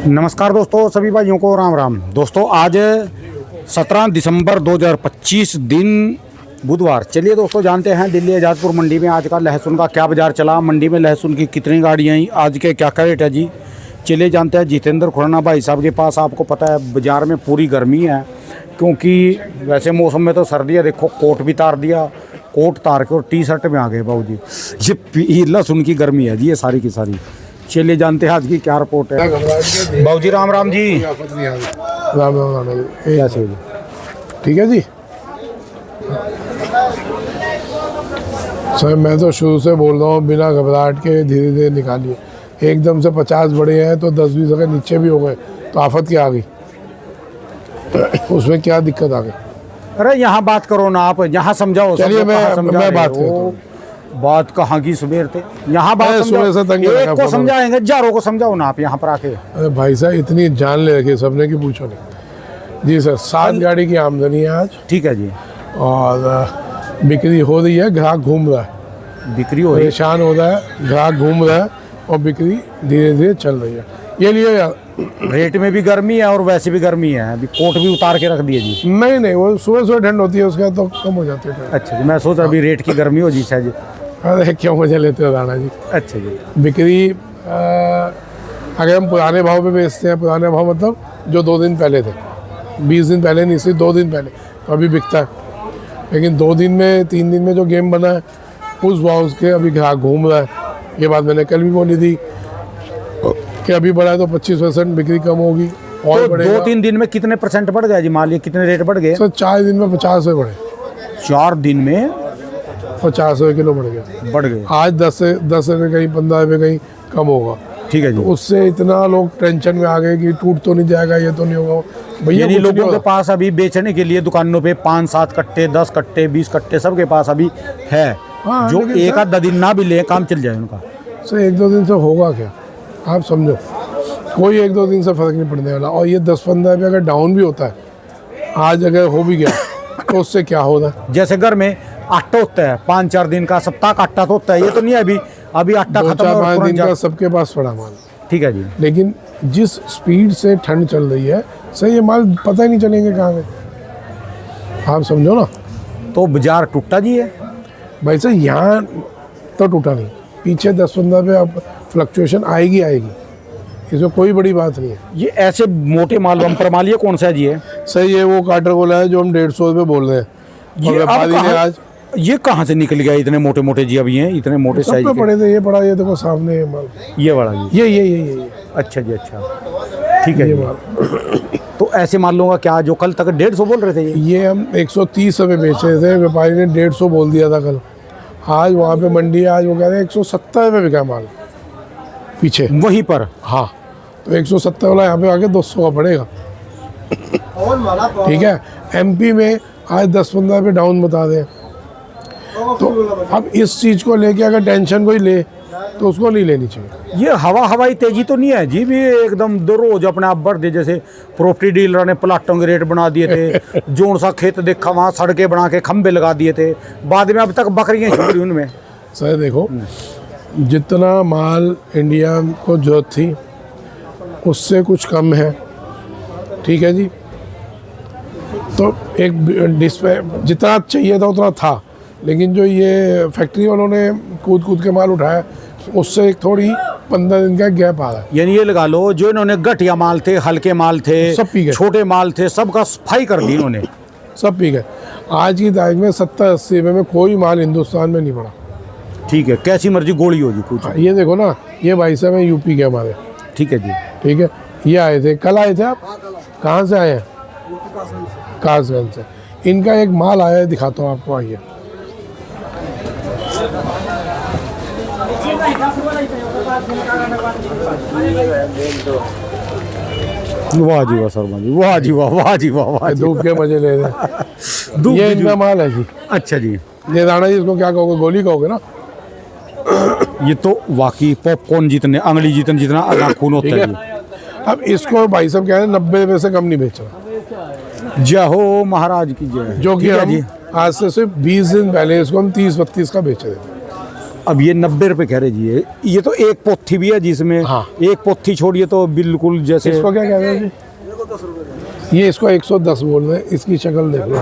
नमस्कार दोस्तों, सभी भाइयों को राम राम। दोस्तों आज 17 दिसंबर 2025 दिन बुधवार। चलिए दोस्तों जानते हैं दिल्ली आज़ादपुर मंडी में आज का लहसुन का क्या बाज़ार चला, मंडी में लहसुन की कितनी गाड़ियाँ आई, आज के क्या क्या रेट है जी। चलिए जानते हैं जितेंद्र खुराना भाई साहब के पास। आपको पता है बाज़ार में पूरी गर्मी है, क्योंकि वैसे मौसम में तो सर्दी है। देखो कोट भी तार दिया, कोट तार के और टी शर्ट में आ गए बाबू जी। ये लहसुन की गर्मी है जी, ये सारी की सारी। चलिए जानते हैं आज की क्या रिपोर्ट है। बाबू जी राम राम जी। राम राम जी। कैसे जी? ठीक है जी सर, मैं तो शुरू से बोल रहा हूँ बिना घबराहट के धीरे धीरे निकालिए। एकदम से 50 बढ़े हैं तो 10-20 अगर नीचे भी हो गए तो आफत क्या आ गई, उसमें क्या दिक्कत आ गई। अरे यहाँ बात करो ना आप, यहाँ समझाओ। चलिए मैं बात करता हूँ। बात कहाँ की सुबह थे, यहाँ बात सुबह से तंग एक को समझाएंगे, हजारों को समझाओ ना आप यहाँ पर आके। अरे भाई साहब इतनी जान ले रखी सबने की पूछो नहीं जी। सर 7 गाड़ी की आमदनी है आज। ठीक है जी। और बिक्री हो रही है, ग्राहक घूम रहा है, बिक्री हो रही है, परेशान हो रहा है, ग्राहक घूम रहा है और बिक्री धीरे धीरे चल रही है। ये लिए यार रेट में भी गर्मी है और वैसे भी गर्मी है। अभी कोट भी उतार के रख दिए जी। नहीं वो सुबह सुबह ठंड होती है, उसके बाद तो कम हो जाती है। अच्छा जी, मैं सोच रहा अभी रेट की गर्मी हो जी शायद। अरे क्यों मजा लेते हो राणा जी। अच्छा जी। बिक्री अगर हम पुराने भाव पे बेचते हैं, पुराने भाव मतलब जो 2 दिन पहले थे, 20 दिन पहले नहीं, सिर्फ 2 दिन पहले, तो अभी बिकता है। लेकिन 2 दिन में 3 दिन में जो गेम बना है उस भाव के अभी ग्राहक घूम रहा है। ये बात मैंने कल भी बोली थी कि अभी बढ़ा है तो 25% बिक्री कम होगी और तो 2-3 दिन में कितने % बढ़ गया जी माल, ये कितने रेट बढ़ गए? सर 4 दिन में 50 रुपये बढ़े। 4 दिन में 50 रुपये किलो बढ़ गया, बढ़ गए। आज 10 रुपये कहीं 15 रुपये कहीं कम होगा। ठीक है जी। उससे इतना लोग टेंशन में आ गए कि टूट तो नहीं जाएगा, ये तो नहीं होगा भैया। यानी लोगों के पास अभी बेचने के लिए दुकानों पे 5-7 कट्टे, 10 कट्टे, 20 कट्टे सबके पास अभी है। हाँ, जो एक आधा दिन ना भी ले, काम चल जाए उनका। सर 1-2 दिन से होगा क्या, आप समझो, कोई 1-2 दिन से फर्क नहीं पड़ने वाला। और ये 10-15 रुपये अगर डाउन भी होता है, आज अगर हो भी गया तो उससे क्या होगा। जैसे घर में आटा होता है 5-4 दिन का, सप्ताह का आटा तो होता है, ये तो नहीं है अभी आटा खत्म 2-4-5 दिन का सबके पास पड़ा माल। ठीक है जी। लेकिन जिस स्पीड से ठंड चल रही है सर, ये माल पता ही नहीं चलेंगे कहाँ गए, आप समझो ना। तो बाजार टूटा जी है भाई साहब, यहाँ तो टूटा नहीं, पीछे 10-15 रुपये अब फ्लक्चुएशन आएगी, इसमें कोई बड़ी बात नहीं है। ये ऐसे मोटे माल बम्पर माल ये कौन सा है जी? है सर ये वो काटर गोला है जो हम 150 रुपये बोल रहे हैं। ये व्यापारी ने आज ये कहाँ से निकल गया इतने मोटे मोटे जी? अभी हैं इतने मोटे साइज के? पड़े थे, ये पड़ा, ये देखो सामने है माल, ये बड़ा जी। ये अच्छा जी, अच्छा ठीक है ये जी। माल। तो ऐसे मालों का क्या, जो कल तक 150 बोल रहे थे ये हम 130 रुपये बेच रहे थे, व्यापारी ने 150 बोल दिया था कल। आज वहाँ पे मंडी है, आज वो कह रहे हैं 170 रुपये बिका माल पीछे वहीं पर। हाँ, तो 170 वाला यहाँ पे आके 200 का पड़ेगा। ठीक है, एमपी में आज 10-15 रुपये डाउन बता दें। तो अब इस चीज़ को लेके अगर टेंशन कोई ले तो उसको नहीं लेनी चाहिए। ये हवाई तेजी तो नहीं है जी भी एकदम दो रोज अपने आप बढ़ दे। जैसे प्रॉपर्टी डीलर ने प्लाटों के रेट बना दिए थे, जोन सा खेत देखा वहाँ सड़कें बना के खंबे लगा दिए थे, बाद में अब तक बकरियाँ छुप रही उनमें। सर देखो, जितना माल इंडिया को जरूरत थी उससे कुछ कम है, ठीक है जी। तो एक डिस्प्ले जितना चाहिए था उतना था, लेकिन जो ये फैक्ट्री वालों ने कूद के माल उठाया उससे एक थोड़ी 15 दिन का गैप आ रहा है। यानी ये लगा लो जो इन्होंने घटिया माल थे, हल्के माल थे, सब पी गए, छोटे माल थे, सबका सफाई कर दी इन्होंने, सब पी गए। आज की तारीख में 70-80 रुपये में कोई माल हिंदुस्तान में नहीं पड़ा। ठीक है, कैसी मर्जी गोली होगी कुछ। ये देखो ना, ये भाई साहब है यूपी के हमारे। ठीक है जी। ठीक है, ये आए थे, कल आए थे। आप कहाँ से आए हैं? कासगंज से। इनका एक माल आया है, दिखाता हूँ आपको, आइए। वाह जी वाह शर्मा जी, वाह जी वाह, वाह जी वाह, वाह। धूप के मजे ले रहे। ये इनका माल है जी। अच्छा जी। ये राणा जी इसको क्या कहोगे, गोली कहोगे ना? ये तो वाकई पॉपकॉर्न जितने अंगली जितना खून होता है जी। अब इसको भाई साहब कह रहे हैं 90 रुपये से कम नहीं बेच रहा। जय हो महाराज की जय। जो कि हम आज से सिर्फ 20 दिन पहले इसको हम 30-32 का बेच रहे थे। अब ये 90 रुपए कह रहे जी, ये तो एक पोथी भी है जिसमें हाँ। एक पोथी छोड़िए तो बिल्कुल जैसे इसको क्या कहते हैं जी? ये इसको 110 बोल रहे हैं, इसकी शक्ल देख लो।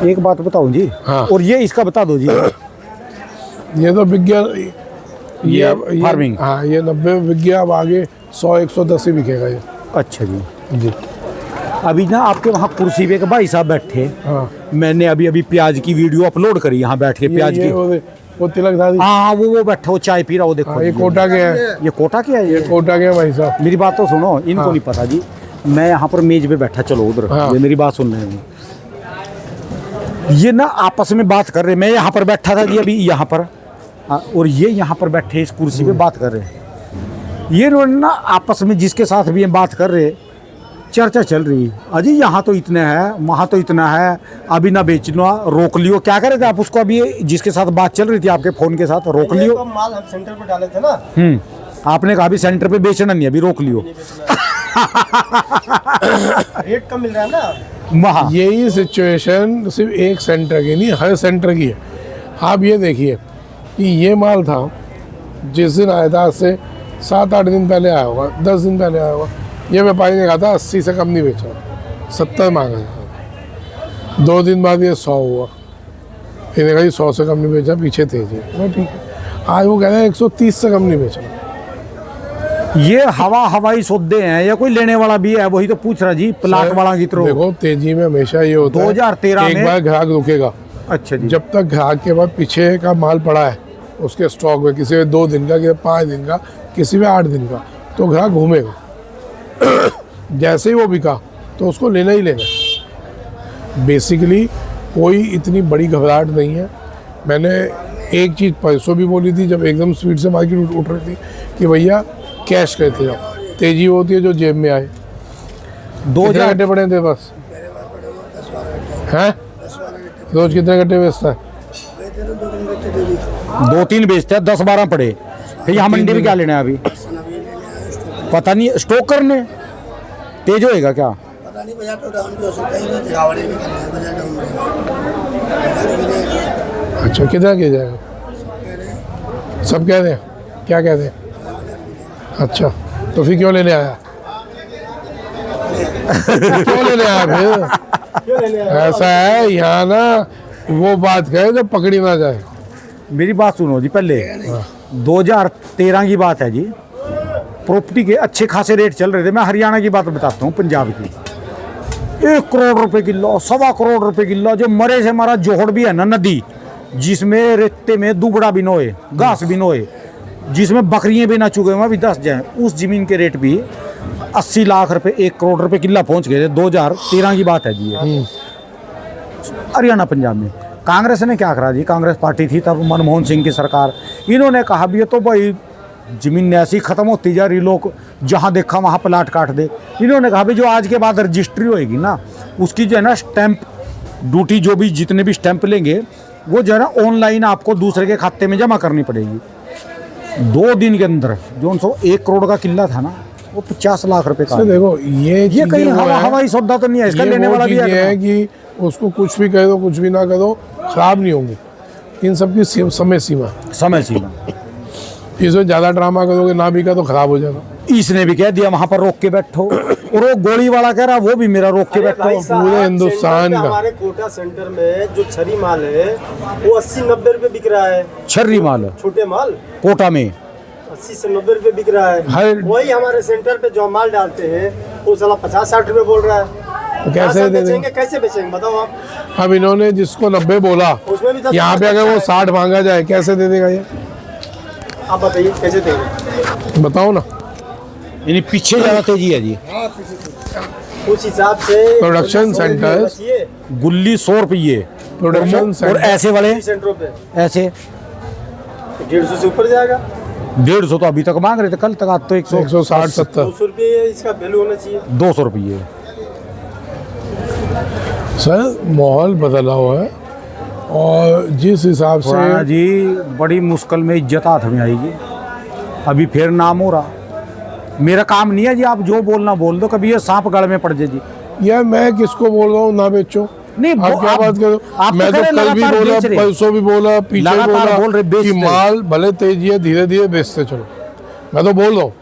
एक बात बताऊं जी, हाँ। और ये इसका बता दो जी, ये तो विज्ञान ये अब फार्मिंग। हाँ, ये 90 बिक गया, अब आगे 100-110 ही बिकेगा ये। अच्छा जी। जी अभी ना आपके वहाँ कुर्सी पे एक भाई साहब बैठे, हाँ, मैंने अभी अभी प्याज की वीडियो अपलोड करी, यहाँ बैठ के प्याज ये की। वो तिलक दादी। हाँ वो बैठा, वो चाय पी रहा, वो देखो। हाँ, ये कोटा के हैं, ये कोटा क्या है? ये कोटा के हैं भाई साहब। मेरी बात तो सुनो, इनको नहीं पता जी। मैं यहाँ पर मेज पे बैठा, चलो उधर, हाँ। ये मेरी बात सुन रहे हैं। ये ना आपस में बात कर रहे, मैं यहाँ पर बैठा था जी अभी यहाँ पर, और ये यहाँ पर बैठे इस कुर्सी पे बात कर रहे हैं। ये ना आपस में जिसके साथ भी ये बात कर रहे, चर्चा चल रही, अजी यहाँ तो इतना है, वहाँ तो इतना है, अभी ना बेचना, रोक लियो। क्या करे थे आप उसको? अभी जिसके साथ बात चल रही थी आपके फोन के साथ, रोक लियो। तो माल हम सेंटर पे डाले थे ना, आपने कहा अभी सेंटर पे बेचना नहीं, अभी रोक लियो। रेट कम मिल रहा है ना। वहाँ यही सिचुएशन सिर्फ एक सेंटर की नहीं, हर सेंटर की है। आप ये देखिए कि ये माल था, जिस दिन आया था, आज से 7-8 दिन पहले आया होगा, 10 दिन पहले आया होगा, ये व्यापारी ने कहा था 80 से कम नहीं बेचा, 70 मांगा था। 2 दिन बाद ये 100 हुआ, इन्हें कहा 100 से कम नहीं बेचा, पीछे तेज है। मैं ठीक है, आज वो कह रहे हैं 130 से कम नहीं बेचा। ये हवाई सौदे हैं या कोई लेने वाला भी है? वही तो पूछ रहा जी, प्लाट वाला की तरह। देखो तेजी में हमेशा ये होता है, 2013 एक में बार ग्राहक रुकेगा, अच्छा जी। जब तक ग्राहक के बाद पीछे का माल पड़ा है उसके स्टॉक में, किसी में 2 दिन का, किसी में 5 दिन का, किसी में 8 दिन का, तो ग्राहक घूमेगा। जैसे ही वो बिका तो उसको लेना ही लेना। बेसिकली कोई इतनी बड़ी घबराहट नहीं है। मैंने एक चीज़ परसों भी बोली थी, जब एकदम स्पीड से मार्केट उठ रही थी, कि भैया कैश करते जाओ, तेजी होती है जो जेब में आए। 2000 घंटे पड़े थे बस हैं? रोज कितने घंटे बेचता है? 2-3 बेचते हैं, 10-12 पड़े। फिर यहाँ मंडी में क्या लेना है अभी? पता नहीं, स्टॉक करने तेज होएगा क्या? पता नहीं, बाजार तो डाउन भी हो सकता है, दिखावड़ी नहीं करना है, बाजार डाउन रहेगा। अच्छा, कितना किया जाएगा? सब कह रहे हैं, क्या कहते हैं? अच्छा, तो फिर क्यों लेने आया? क्यों लेने आया फिर? ऐसा है, यहाँ ना वो बात कहे जो पकड़ी ना जाए। मेरी बात सुनो जी, पहले 2013 की बात है जी, प्रॉपर्टी के अच्छे खासे रेट चल रहे थे। मैं हरियाणा की बात बताता हूँ, पंजाब की। 1 करोड़ रुपए किलो, 1.25 करोड़ रुपए किलो। जो मरे से मरा जोहड़ भी है ना नदी, जिसमें रेते में दुबड़ा भी नोए, घास भी नोए, जिसमें बकरियां भी ना चुके वहाँ भी 10 जाए, उस जमीन के रेट भी 80 लाख रुपए, 1 करोड़ रुपए किला पहुंच गए थे। 2013 की बात है जी ये, हरियाणा पंजाब में। कांग्रेस ने क्या करा जी, कांग्रेस पार्टी थी तब, मनमोहन सिंह की सरकार। इन्होंने कहा भी ये तो भाई जमीन ऐसी खत्म होती जा रही, लोग जहाँ देखा वहाँ प्लाट काट दे। इन्होंने कहा भी जो आज के बाद रजिस्ट्री होएगी ना, उसकी जो है ना स्टैंप ड्यूटी, जो भी जितने भी स्टैंप लेंगे, वो जो है ना ऑनलाइन आपको दूसरे के खाते में जमा करनी पड़ेगी। 2 दिन के अंदर जो 1 करोड़ का किला था ना, वो 50 लाख रुपए का। देखो ये कहीं हवाई सौदा तो नहीं है, इसका लेने वाला भी है कि उसको कुछ भी कह दो, कुछ भी ना करो, खराब नहीं होंगे। इन सब की समय सीमा। इसमें ज़्यादा ड्रामा करोगे, ना बिका तो खराब हो जाएगा। इसने भी कह दिया वहां पर रोक के बैठो, और वो गोली वाला कह रहा वो भी मेरा रोक के बैठो। पूरे हिंदुस्तान का हमारे कोटा सेंटर में जो छरी माल है वो 80-90 रुपए बिक रहा है। छर्री माल छोटे माल कोटा में 80 से 90 रुपए बिक रहा है। वही हमारे सेंटर पे जो माल डालते हैं वो साला 50-60 रुपए बोल रहा है। तो कैसे दे देंगे? कैसे बेचेंगे बताओ आप? अब इन्होंने जिसको 90 बोला, उसमें भी 10 यहाँ पे अगर वो 60 मांगा जाए, कैसे दे देगा ये? आप बताइए कैसे देंगे? बताओ ना। यानी पीछे ज्यादा तेजी है जी। उस हिसाब से प्रोडक्शन सेंटर गुल्ली 100 रुपये, प्रोडक्शन और सेंटर ऐसे वाले सेंटरों पे ऐसे 150 से ऊपर जाएगा। 150 तो अभी तक मांग रहे थे, कल तक आज तो 160-70 200 रुपये इसका वैल्यू होना चाहिए। 200 रुपये। सर माहौल बदला हुआ है, और जिस हिसाब से हाँ जी, बड़ी मुश्किल में इज्जत हाथ में आएगी। अभी फिर नाम हो रहा, मेरा काम नहीं है जी, आप जो बोलना बोल दो, कभी ये सांप गल में पड़ जाए जी। यार मैं किसको बोल रहा हूँ ना बेचो, नहीं, आप क्या बात करो, आप मैं तो कल भी बोला, परसों भी बोला, पीछे लगातार बोल रहे बोला कि माल भले तेजी है, धीरे धीरे बेचते चलो। मैं तो बोल रहा हूँ,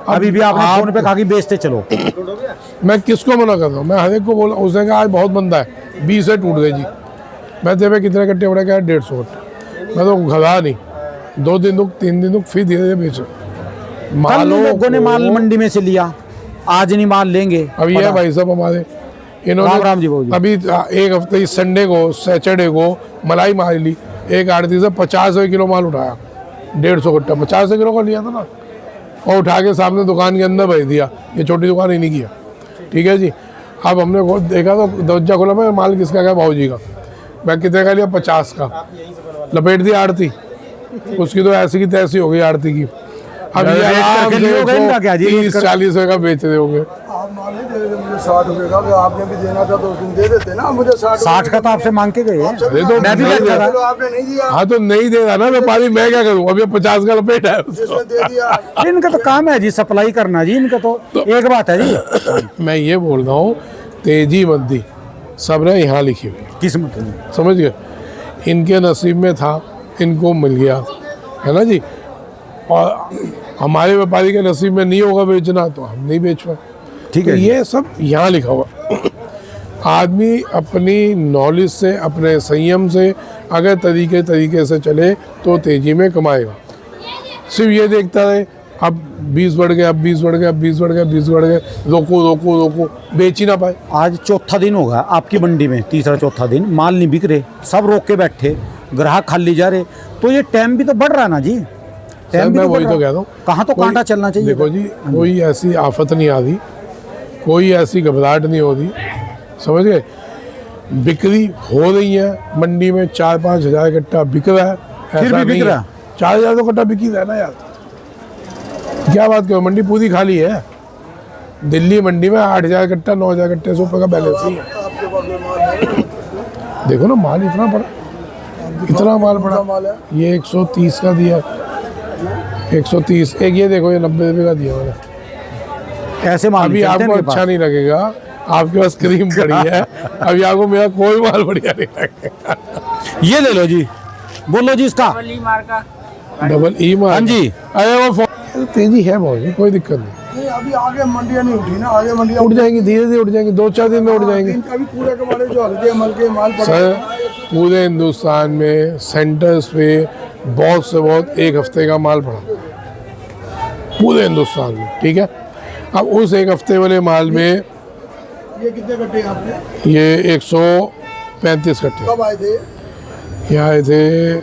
अभी भी आपने फोन पे कहा कि बेचते चलो। मैं किसको मना कर रहा हूँ? मैं हर एक को बोला। उसने कहा आज बहुत मंदा है, 20 से टूट गई जी। मैं तेरे पे कितने कट्टे पड़े? क्या 150 कट्टे। मैं तो घबरा नहीं, 2 दिन रुक, 3 दिन रुक, फिर धीरे धीरे बेचो। कल लोगों ने माल मंडी में से लिया, आज नहीं माल लेंगे। अब ये भाई साहब हमारे इन्होंने राम जी बोलिए। अभी एक हफ्ते संडे को, सैटरडे को मलाई मार ली। एक आड़ती से 50 रुपये किलो माल उठाया, 150 कट्टा 50 किलो का लिया था ना, और उठा के सामने दुकान के अंदर भेज दिया। ये छोटी दुकान ही नहीं किया, ठीक है जी। अब हमने देखा तो दरवाजा खोला, मैं माल किसका क्या? भाऊजी का। मैं कितने का लिया? 50 का। लपेट दिया आड़ती, उसकी तो ऐसी की तैसी हो गई आड़ती की। अब ये आराम से 30-40 रुपये का बेच रहे होंगे। आप माल नहीं दे रहे थे मुझे 60 रुपये का, आपने भी देना था तो उस दिन दे देते ना मुझे 60 का तो आपसे मांग के गए हैं। अरे तो मैं भी नहीं बेच रहा तो आपने नहीं दिया। हाँ तो नहीं दे रहा ना व्यापारी, मैं क्या करूँ? अब ये 50 का लपेट है जिसने दे दिया। इनका तो काम है जी सप्लाई करना जी, इनका तो एक बात है जी। मैं ये बोल रहा हूँ, तेजी मंदी सब ने यहाँ लिखी हुई, किस्मत में समझ गए? इनके नसीब में था, इनको मिल गया, है ना जी। और हमारे व्यापारी के नसीब में नहीं होगा बेचना, तो हम नहीं बेच पाए। ठीक तो है। ये सब यहाँ लिखा हुआ। आदमी अपनी नॉलेज से, अपने संयम से अगर तरीके से चले तो तेजी में कमाएगा। सिर्फ ये देखता रहे अब 20 बढ़ गए, अब 20 बढ़ गए, अब 20 बढ़ गए, 20 बढ़ गए, रोको रोको रोको, बेच ही ना पाए। आज चौथा दिन होगा आपकी मंडी में, तीसरा चौथा दिन माल नहीं बिक रहे, सब रोक के बैठे, ग्राहक खाली जा रहे, तो ये टाइम भी तो बढ़ रहा ना जी। टाइम भी मैं तो वही बढ़ तो रहा। कह रहा हूँ, कहाँ तो कांटा चलना चाहिए। देखो जी, कोई ऐसी आफत नहीं आ रही, कोई ऐसी घबराहट नहीं हो रही, समझ गए? बिक्री हो रही है मंडी में, 4-5 हज़ार कट्टा बिक रहा है। फिर ऐसा भी बिक नहीं रहा है, 4,000 तो कट्टा बिक ही रहा है ना यार। क्या बात करो, मंडी पूरी खाली है। दिल्ली मंडी में 8,000 कट्टा, 9,000 कट्टे से ऊपर का बैलेंस ही है। आपके पास में माल है? देखो ना माल इतना पड़ा, इतना माल पड़ा। माल है? ये 130 का दिया, 130। एक ये देखो, ये 90 रुपये का दिया मैंने। ऐसे माल अभी नहीं चलते आपको इनके अच्छा पास। नहीं लगेगा, आपके पास क्रीम पड़ी है। अभी आपको मेरा कोई माल बढ़िया नहीं लगेगा। ये ले लो जी, बोलो जी इसका। डबल ई मार। हाँ जी। अरे वो तेजी है बहुत जी, कोई दिक्कत नहीं। नहीं अभी आगे मंडियाँ नहीं उठी ना, आगे मंडियाँ उठ जाएंगी, धीरे धीरे उठ जाएंगी, 2-4 दिन में उठ जाएंगी। अभी पूरे के बारे जो हल्के मल के माल पड़ा सर पूरे हिंदुस्तान में सेंटर्स पे बहुत से बहुत 1 हफ्ते का माल पड़ा, पूरे हिंदुस्तान में, ठीक है। अब उस 1 हफ्ते वाले माल में ये कितने कट्टे हैं आपने? ये 135 कट्टे कब आए थे? ये आए थे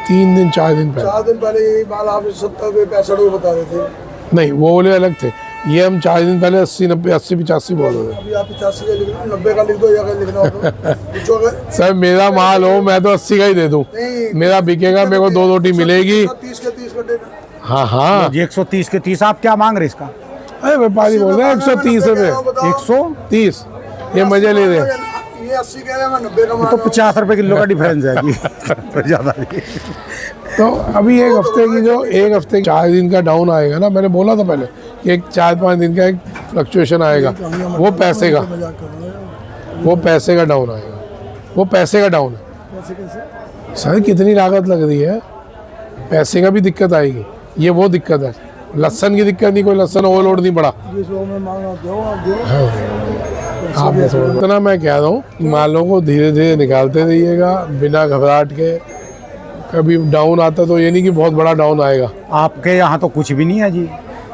3 दिन 4 दिन पहले। 4 दिन पहले यही माल आप 70 रुपये 65 रुपये बता रहे थे। नहीं, वो वाले अलग थे। ये हम 4 दिन पहले 80-90, 80-85 बोल रहे थे। अभी आप 85 का लिख लो, 90 का लिख दो, या अगर लिखना हो तो पूछो। अगर सर मेरा माल हो, मैं तो 80 का ही दे दूं, नहीं, मेरा बिकेगा, मेरे को 2 रोटी मिलेगी। 30 के 30 कट्टे। हाँ हाँ, जी 130 के 30 आप क्या मांग रहे इसका? अरे व्यापारी बोल रहे हैं 130 रुपये, 130। ये मजे ले रहे हैं। ये 80 कह रहे हैं, मैं 90 का माल तो 50 रुपए किलो का डिफरेंस है जी। तो ज़्यादा नहीं। तो अभी 1 हफ्ते की जो 1 हफ्ते 4 दिन का डाउन आएगा ना, मैंने बोला था पहले कि एक 4-5 दिन का एक फ्लक्चुएशन आएगा, वो पैसे का, वो पैसे का डाउन आएगा, वो पैसे का डाउन है। सर कितनी लागत लग रही है, पैसे का भी दिक्कत आएगी। ये वो दिक्कत है, लहसन की दिक्कत नहीं, कोई लहसन ओवरलोड नहीं पड़ा। जिस वो में मांगा दो आप दो। आप इतना मैं कह रहा हूँ, मालों को धीरे धीरे निकालते रहिएगा बिना घबराहट के। कभी डाउन आता तो ये नहीं कि बहुत बड़ा डाउन आएगा। आपके यहाँ तो कुछ भी नहीं है जी,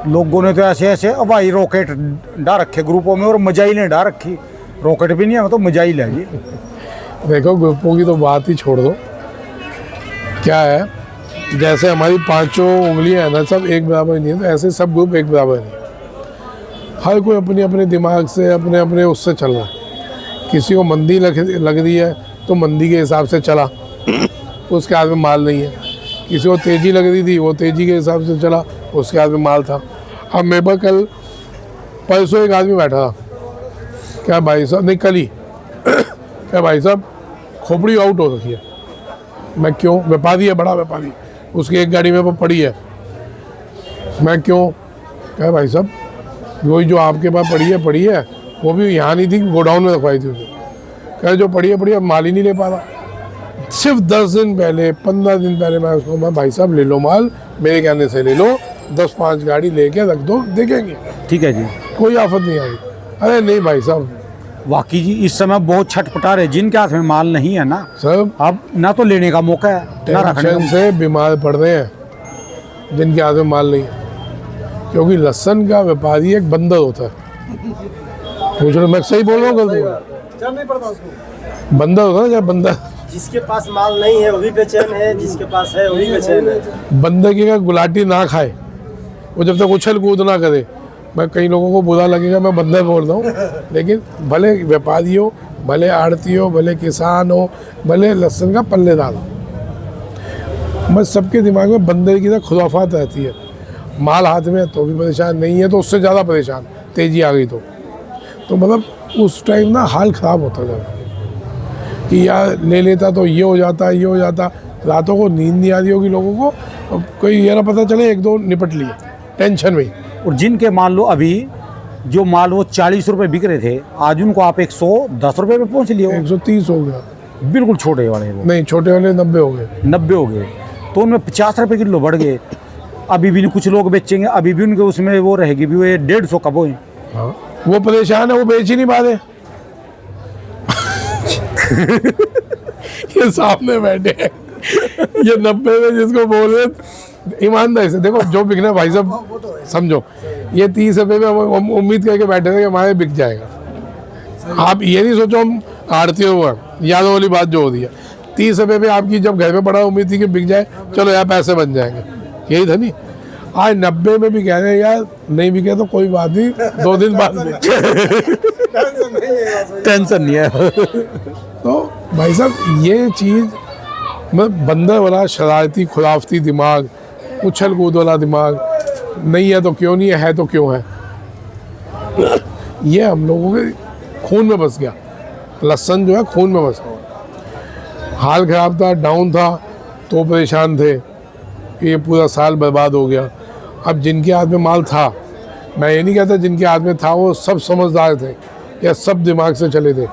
लोगों ने तो ऐसे ऐसे हवाई रॉकेट डाल रखे ग्रुपों में, और मिसाइलें डाल रखी। रॉकेट भी नहीं है, वो तो मिसाइल है जी। देखो ग्रुपों की तो बात ही छोड़ दो, क्या है, जैसे हमारी 5 उंगलियां हैं ना, सब एक बराबर नहीं है, तो ऐसे सब ग्रुप एक बराबर नहीं है। हर कोई अपने अपने दिमाग से, अपने अपने उससे चल रहा है। किसी को मंदी लग रही है तो मंदी के हिसाब से चला, उसके हाथ में माल नहीं है। किसी को तेज़ी लग रही थी, वो तेज़ी के हिसाब से चला, उसके हाथ में माल था। अब मेरे पास कल परसों एक आदमी बैठा था, क्या भाई साहब, नहीं कल ही, क्या भाई साहब खोपड़ी आउट हो रखी है। मैं क्यों? व्यापारी है, बड़ा व्यापारी, उसकी एक गाड़ी में पड़ी है। मैं क्यों? क्या भाई साहब वही जो आपके पास पड़ी है, वो भी यहाँ नहीं थी, गोडाउन में रखवाई थी उसने। कह जो पड़ी है पड़ी, अब माल ही नहीं ले पा रहा। सिर्फ 10 दिन पहले 15 दिन पहले मैं उसको, मैं भाई साहब ले लो माल, मेरे कहने से ले लो, 10-5 गाड़ी लेके रख दो, देखेंगे, ठीक है जी। कोई आफत नहीं आ रही। अरे नहीं भाई साहब, वाकई जी इस समय बहुत छटपटा रहे, जिनके हाथ में माल नहीं है ना, सब अब ना तो लेने का मौका है ना रखने टेंशन का। से बीमार पड़ रहे हैं जिनके हाथ में माल नहीं है, क्योंकि लहसुन का व्यापारी एक बंदर होता है। पूछ रहे, मैं सही बोल रहा हूँ गलत बोल रहा हूँ? चल नहीं पड़ता उसको। बंदर होता है क्या, बंदर? जिसके पास माल नहीं है वही बेचैन है, जिसके पास है वही बेचैन है। बंदर की का गुलाटी ना खाए, वो जब तक उछल कूद ना करे। मैं कई लोगों को बुरा लगेगा मैं बंदर बोल रहा हूँ, लेकिन भले व्यापारी हो, भले आड़ती हो, भले किसान हो, भले लहसुन का पल्लेदार हो, बस सबके दिमाग में बंदर की तरह खुराफात रहती है। माल हाथ में है तो भी परेशान, नहीं है तो उससे ज़्यादा परेशान, तेज़ी आ गई तो मतलब उस टाइम ना हाल ख़राब होता जाता कि यार ले लेता तो ये हो जाता, ये हो जाता। रातों को नींद नहीं आ रही होगी लोगों को, कोई ये ना पता चले 1-2 निपट लिए टेंशन में। और जिनके मान लो अभी जो माल वो 40 रुपए बिक रहे थे, आज उनको आप 110 रुपए पे पहुंच लिए हो। 130 हो गया, बिल्कुल छोटे वाले वो नहीं छोटे वाले 90 हो गए। 90 हो गए, तो उनमें 50 रुपए किलो बढ़ गए। अभी भी कुछ लोग बेचेंगे, अभी भी उनके उसमें वो रहेगी भी वो 150 कब हो। हाँ, वो परेशान है, वो बेच ही नहीं पा रहे। ये सामने बैठे हैं, ये 90 में जिसको बोल रहे, ईमानदारी से देखो जो बिकना है भाई साहब समझो, ये 30 रुपये में हम उम्मीद करके बैठे थे कि हमारे बिक जाएगा। आप ये नहीं सोचो हम आड़ती हुआ याद वाली बात जो होती है, 30 रुपये में आपकी जब घर में पड़ा उम्मीद थी कि बिक जाए, चलो यार पैसे बन जाएंगे, यही था नहीं। आज 90 में भी कह रहे हैं यार नहीं बिके तो कोई बात नहीं, 2 दिन बाद टेंशन नहीं है। तो भाई साहब ये चीज़ मतलब बंदर वाला शरारती खुराफती दिमाग, उछल कूद वाला दिमाग, नहीं है तो क्यों नहीं है तो क्यों है, ये हम लोगों के खून में बस गया। लहसुन जो है खून में बस गया। हाल ख़राब था, डाउन था तो परेशान थे कि ये पूरा साल बर्बाद हो गया। अब जिनके हाथ में माल था, मैं ये नहीं कहता जिनके हाथ में था वो सब समझदार थे या सब दिमाग से चले थे।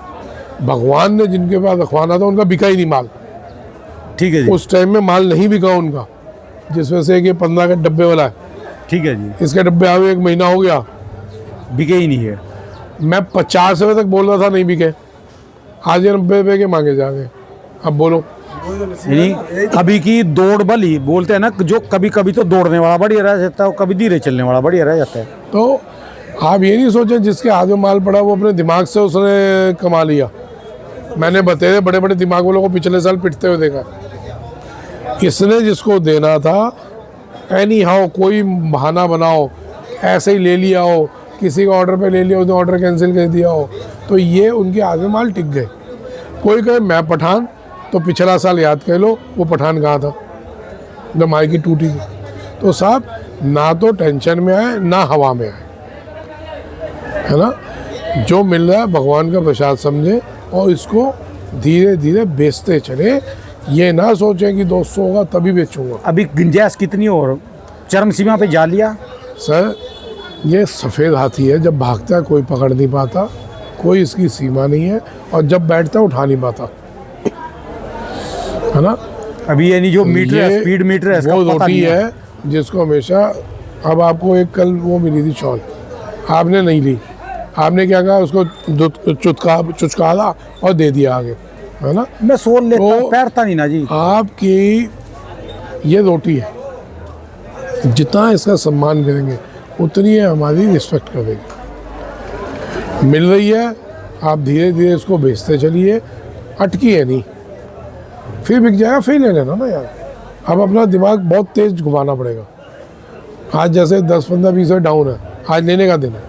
भगवान ने जिनके पास रखवाना था उनका बिका ही नहीं माल, ठीक है जी, उस टाइम में माल नहीं बिका उनका, जिसमें से कि 15 के डब्बे वाला है, ठीक है जी, इसके डब्बे आए 1 महीना हो गया, बिके ही नहीं है। मैं 50 रुपये तक बोल रहा था नहीं बिके, आज 90 रुपये के मांगे जा रहे हैं। अब बोलो, यानी अभी की दौड़ बली बोलते हैं ना, जो कभी कभी तो दौड़ने वाला बढ़िया रह जाता है और कभी धीरे चलने वाला बढ़िया रह जाता है। तो आप ये नहीं सोचें जिसके हाथ में माल पड़ा वो अपने दिमाग से उसने कमा लिया। मैंने बतेरे बड़े बड़े दिमाग वालों को पिछले साल पिटते हुए देखा। इसने जिसको देना था एनी हाउ कोई बहाना बनाओ, ऐसे ही ले लिया हो, किसी का ऑर्डर पे ले लिया उसने ऑर्डर कैंसिल कर दिया हो, तो ये उनके हाथ में माल टिक गए। कोई कहे मैं पठान, तो पिछला साल याद कर लो वो पठान कहाँ था जब माई की टूटी थी। तो साहब ना तो टेंशन में आए ना हवा में आए, है ना। जो मिल रहा है भगवान का प्रसाद समझे और इसको धीरे धीरे बेचते चले। ये ना सोचें कि 200 होगा तभी बेचूंगा। अभी गुंजाइश कितनी और चरम सीमा पे जा लिया सर, ये सफ़ेद हाथी है, जब भागता है कोई पकड़ नहीं पाता, कोई इसकी सीमा नहीं है, और जब बैठता है उठा नहीं पाता, है ना। अभी यानी जो मीटर है, स्पीड मीटर है, इसका वो पता रोटी नहीं है जिसको हमेशा, अब आपको एक कल वो मिली थी शॉल, आपने नहीं ली, आपने क्या कहा उसको चुचकारा और दे दिया आगे, है ना। मैं सोल लेता तो पैरता नहीं ना जी। आपकी ये रोटी है, जितना इसका सम्मान करेंगे उतनी है हमारी रिस्पेक्ट करेगी। मिल रही है, आप धीरे धीरे इसको बेचते चलिए, अटकी है नहीं, फिर बिक जाएगा, फिर ले लेना ना यार। अब अपना दिमाग बहुत तेज घुमाना पड़ेगा। आज जैसे 10, 15, 20 डाउन है, आज लेने का दिन है,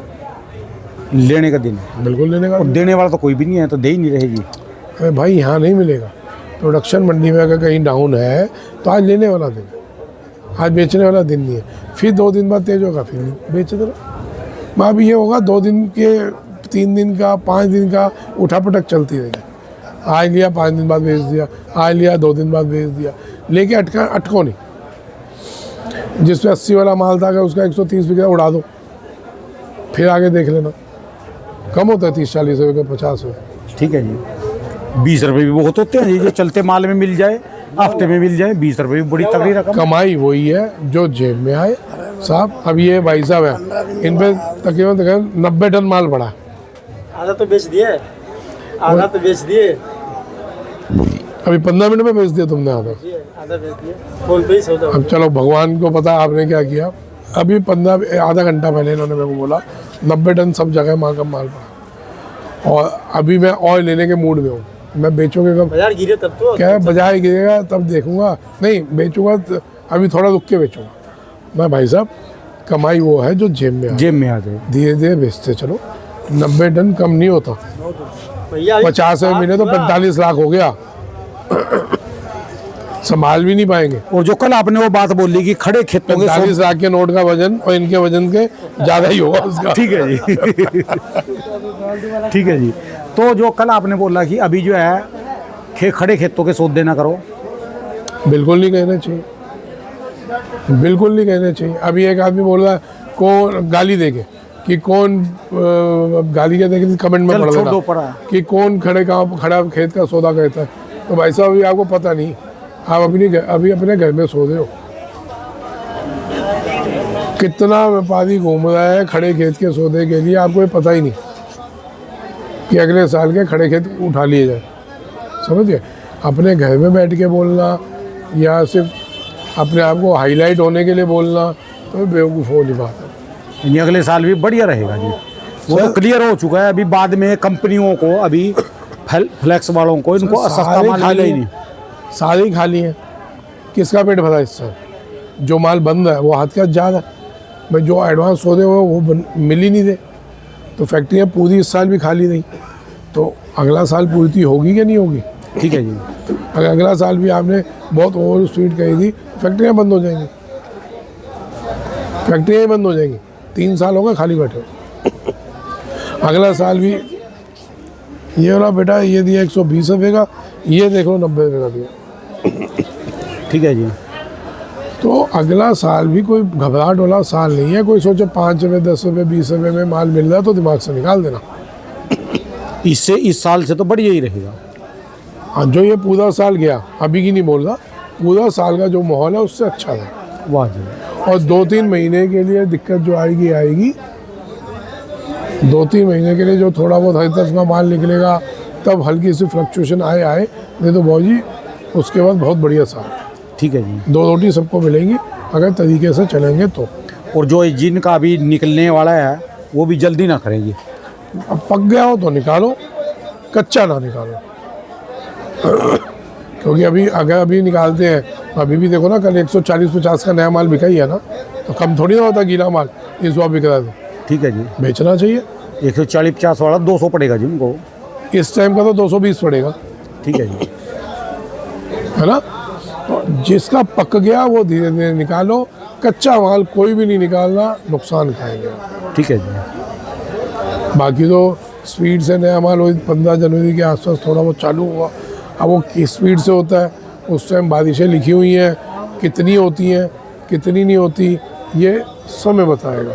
लेने का दिन है, बिल्कुल लेने का और दिन। देने वाला तो कोई भी नहीं है, तो दे ही नहीं रहेगी। अरे भाई यहाँ नहीं मिलेगा, प्रोडक्शन मंडी में अगर कहीं डाउन है तो आज लेने वाला दिन है, आज बेचने वाला दिन नहीं है। फिर 2 दिन बाद तेज होगा, फिर बेच दो। वहाँ भी ये होगा 2 दिन के, 3 दिन का, 5 दिन का उठापटक चलती रहेगी। आज लिया 5 दिन बाद बेच दिया, आज लिया 2 दिन बाद बेच दिया, लेके अटको नहीं। जिसमें 80 वाला माल था अगर उसका 130 बिका उड़ा दो, फिर आगे देख लेना। कम होता है 30-40 रुपये का, 50 रुपये। ठीक है जी। 20 रुपए भी बहुत होते हैं, ये जो चलते माल में मिल जाए, हफ्ते में मिल जाए, 20 रुपए भी बड़ी तगड़ी रकम। कमाई वही है जो जेब में आए साहब। अब ये भाई साहब है, इन पे तकरीबन 90 टन माल पड़ा। आधा तो बेच दिए, आधा तो बेच दिए, अभी 15 मिनट में बेच दिया तुमने आधा। आधा बेच दिए, फोन पे ही सौदा हो अब चलो भगवान को पता आपने क्या किया। अभी 15 आधा घंटा पहले इन्होंने मेरे को बोला 90 टन सब जगह माल का माल पड़ा, और अभी मैं ऑयल लेने के मूड में हूँ। मैं बेचोगे कब? बाजार गिरे तब तो क्या है, बाजार गिरेगा तब देखूंगा, नहीं बेचूंगा तो अभी थोड़ा रुक के बेचूंगा मैं। भाई साहब कमाई वो है जो जेब में जेब में आ जाए। धीरे धीरे बेचते चलो। 90 टन कम नहीं होता, भैया 50 में मिले तो 45 लाख हो गया, संभाल भी नहीं पाएंगे। और जो कल आपने वो बात बोली कि खड़े खेतों के 45 लाख के नोट का वजन और इनके वजन के ज़्यादा ही होगा उसका। ठीक है जी ठीक है जी। तो जो कल आपने बोला कि अभी जो है खड़े खेतों के सौदे ना करो, बिल्कुल नहीं कहना चाहिए, बिल्कुल नहीं कहना चाहिए। अभी एक आदमी बोल रहा है कौन गाली देके कि कौन गाली क्या देके कमेंट में पढ़ देना कि कौन खड़ा खेत का सौदा कहता है। तो भाई साहब अभी आपको पता नहीं, आप अभी अपने घर में सो रहे हो। कितना व्यापारी घूम रहा है खड़े खेत के सौदे के लिए, आपको ये पता ही नहीं कि अगले साल के खड़े खेत उठा लिए जाए। समझिए, अपने घर में बैठ के बोलना या सिर्फ अपने आप को हाईलाइट होने के लिए बोलना तो बेवकूफ़ हो नहीं बात है। ये अगले साल भी बढ़िया रहेगा जी, वो तो क्लियर हो चुका है। अभी बाद में कंपनियों को, अभी फ्लैक्स वालों को, इनको सस्ता माल मिला ही नहीं, सारे ही खाली हैं। किसका पेट भरा इस साल? जो माल बंद है वो हाथ का जा रहा है भाई, जो एडवांस सौदे हुए वो मिल ही नहीं दे, तो फैक्ट्रियाँ पूरी इस साल भी खाली नहीं, तो अगला साल पूर्ति होगी कि नहीं होगी? ठीक है जी। अगर अगला साल भी आपने बहुत ओवर स्पीड कही थी, फैक्ट्रियाँ बंद हो जाएंगी, फैक्ट्रियाँ ही बंद हो जाएंगी। 3 साल हो गए खाली बैठे हो। अगला साल भी ये वाला बेटा ये दिया 120 रुपये का, ये देख लो 90 रुपये का दिया। ठीक है जी। तो अगला साल भी कोई घबराहट वाला साल नहीं है। कोई सोचे 5 रुपये 10 रुपये 20 रुपये में माल मिल रहा है तो दिमाग से निकाल देना। इससे इस साल से तो बढ़िया ही रहेगा। हाँ, जो ये पूरा साल गया, अभी की नहीं बोल रहा, पूरा साल का जो माहौल है उससे अच्छा है। वाह जी। और 2-3 महीने के लिए दिक्कत जो आएगी आएगी, 2-3 महीने के लिए जो थोड़ा बहुत हर तरफ का माल निकलेगा तब हल्की सी फ्लक्चुएशन आए नहीं तो भाजी उसके बाद बहुत बढ़िया साल। ठीक है जी। 2 रोटी सबको मिलेंगी अगर तरीके से चलेंगे तो। और जो जिनका अभी निकलने वाला है वो भी जल्दी ना करेंगे। अब पक गया हो तो निकालो, कच्चा ना निकालो क्योंकि अभी निकालते हैं, अभी भी देखो ना कल 140-50 का नया माल बिका ही है ना, तो कम थोड़ी ना होता गीला माल 300 बिक रहा है। ठीक है जी। बेचना चाहिए। 140-50 वाला 200 पड़ेगा जी उनको, इस टाइम का तो 220 पड़ेगा। ठीक है जी। है ना, तो जिसका पक गया वो धीरे धीरे निकालो, कच्चा माल कोई भी नहीं निकालना, नुकसान खाएंगे। ठीक है जी। बाकी तो स्पीड से नया माल वही 15 जनवरी के आसपास थोड़ा बहुत चालू हुआ। अब वो किस स्पीड से होता है, उस टाइम बारिशें लिखी हुई हैं, कितनी होती हैं कितनी नहीं होती ये समय बताएगा।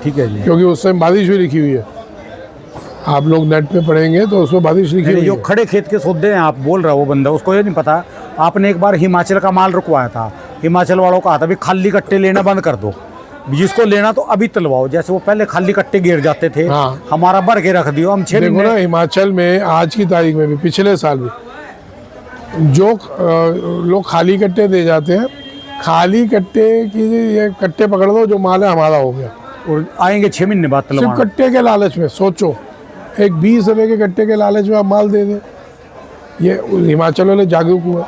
ठीक है जी। क्योंकि उस टाइम बारिश भी लिखी हुई है, आप लोग नेट पे पढ़ेंगे तो उसमें बारिश लिखी हुई जो है। खड़े खेत के सौदे हैं आप बोल रहे हो, वो बंदा उसको ये नहीं पता। आपने एक बार हिमाचल का माल रुकवाया था, हिमाचल वालों को कहा था भी खाली कट्टे लेना बंद कर दो, जिसको लेना तो अभी तलवाओ। जैसे वो पहले खाली कट्टे गिर जाते थे, हाँ। हमारा भर के रख दियो, हम 6 देखो ना हिमाचल में आज की तारीख में भी, पिछले साल भी जो लोग खाली कट्टे दे जाते हैं, खाली कट्टे की ये कट्टे पकड़ दो, जो माल है हमारा हो गया, और आएंगे 6 महीने बाद सिर्फ तलवाना। कट्टे के लालच में। सोचो एक 20 रुपये के कट्टे के लालच में आप माल दे दें, ये हिमाचल वाले जागरूक हुआ।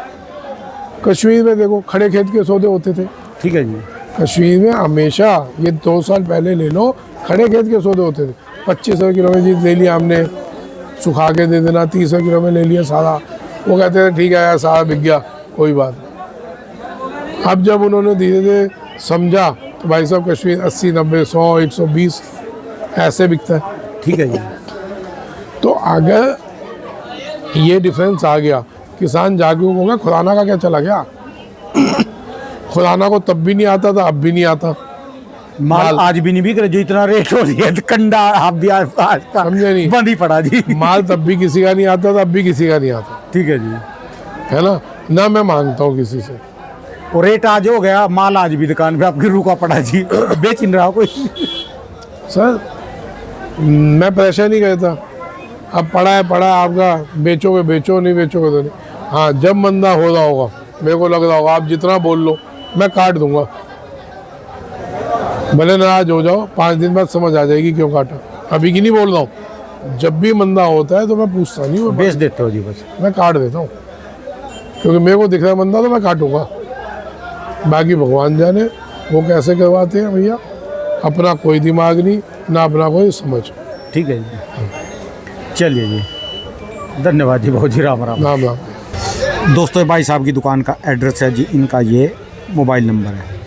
कश्मीर में देखो खड़े खेत के सौदे होते थे। ठीक है जी। कश्मीर में हमेशा, ये 2 साल पहले ले लो, खड़े खेत के सौदे होते थे। 25 किलो में जी ले लिया हमने, सुखा के दे देना, 30 किलो में ले लिया सारा। वो कहते थे ठीक है यार सारा बिक गया, कोई बात नहीं। अब जब उन्होंने धीरे धीरे समझा तो भाई साहब कश्मीर 80, 90, 100, 120 ऐसे बिकता है। ठीक है जी। तो अगर ये डिफरेंस आ गया, किसान जागरूक होगा। खुराना का क्या चला गया खुराना को तब भी नहीं आता था, अब भी नहीं आता। माल आज भी नहीं बिक रहा, जो इतना रेट हो रही है तो कंडा आप भी आज समझे नहीं। बंद ही पड़ा जी। माल तब भी किसी का नहीं आता था, अब भी किसी का नहीं आता, ठीक है जी। है ना मैं मांगता हूँ किसी से। और रेट आज हो गया, माल आज भी दुकान पे आपकी रुका पड़ा जी, बेच नहीं रहा कोई। सर मैं पैसा नहीं कहता, अब पड़ा है आपका, बेचोगे बेचो, नहीं बेचोगे तो नहीं। हाँ जब मंदा हो रहा होगा, मेरे को लग रहा होगा आप जितना बोल लो मैं काट दूंगा, भले नाराज हो जाओ, 5 दिन बाद समझ आ जाएगी क्यों काटा। अभी की नहीं बोल रहा हूँ, जब भी मंदा होता है तो मैं पूछता नहीं हूँ, बेच देते हो जी बस। मैं काट देता हूँ, क्योंकि मेरे को दिख रहा है मंदा तो मैं काटूंगा। बाकी भगवान जाने वो कैसे करवाते हैं भैया, अपना कोई दिमाग नहीं ना अपना कोई समझ। ठीक है जी, चलिए जी, धन्यवाद जी, बहुत जी, राम राम। राम राम। दोस्तों भाई साहब की दुकान का एड्रेस है जी, इनका ये मोबाइल नंबर है।